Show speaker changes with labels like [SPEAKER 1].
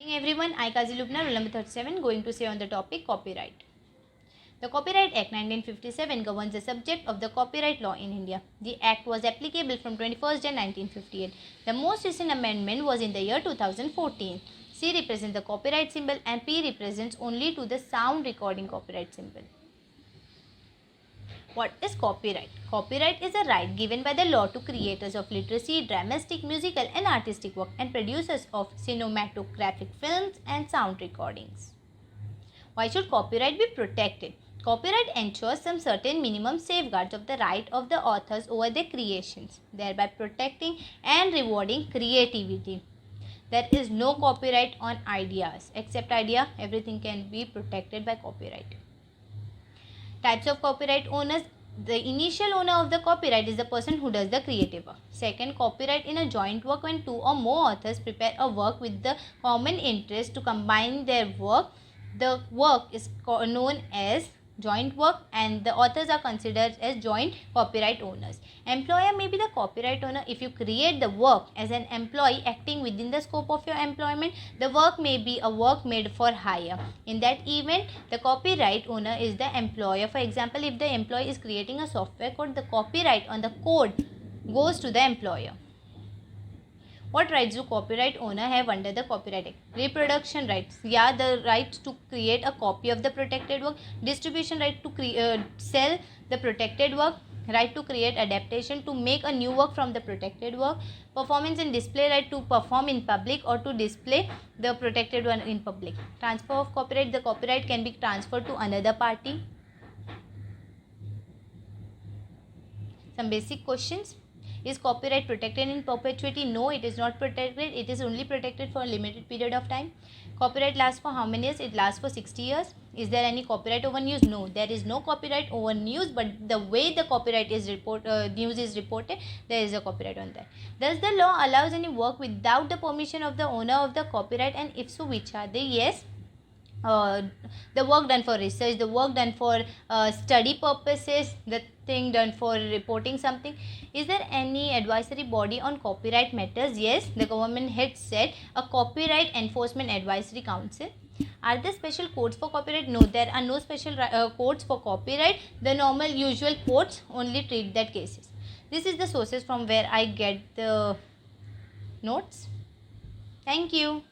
[SPEAKER 1] Everyone, I Kazi Lubna, roll number 37, going to say on the topic copyright. The Copyright Act 1957 governs the subject of the copyright law in India. The Act was applicable from 21st Jan 1958. The most recent amendment was in the year 2014. C represents the copyright symbol and P represents only to the sound recording copyright symbol. What is copyright? Copyright is a right given by the law to creators of literacy, dramatic, musical and artistic work and producers of cinematographic films and sound recordings. Why should copyright be protected? Copyright ensures some certain minimum safeguards of the right of the authors over their creations, thereby protecting and rewarding creativity. There is no copyright on ideas. Except idea, everything can be protected by copyright. Types of copyright owners. The initial owner of the copyright is the person who does the creative work. Second, copyright in a joint work when two or more authors prepare a work with the common interest to combine their work. The work is known as joint work and the authors are considered as joint copyright owners. Employer may be the copyright owner if you create the work as an employee acting within the scope of your employment. The work may be a work made for hire. In that event, the copyright owner is the employer. For example, if the employee is creating a software code, the copyright on the code goes to the employer. What rights do copyright owner have under the Copyright Act? Reproduction rights. Yeah, the right to create a copy of the protected work. Distribution right to sell the protected work. Right to create adaptation to make a new work from the protected work. Performance and display right to perform in public or to display the protected one in public. Transfer of copyright. The copyright can be transferred to another party. Some basic questions. Is copyright protected in perpetuity? No, it is not protected. It is only protected for a limited period of time. Copyright lasts for how many years? It lasts for 60 years. Is there any copyright over news? No, there is no copyright over news, but the way the copyright is news is reported, there is a copyright on that. Does the law allows any work without the permission of the owner of the copyright, and if so, which are they? Yes. The work done for research, the work done for study purposes, the thing done for reporting something. Is there any advisory body on copyright matters? Yes, the government had set a copyright enforcement advisory council. Are there special courts for copyright? No, there are no special courts for copyright. The normal usual courts only treat that cases. This is the sources from where I get the notes. Thank you.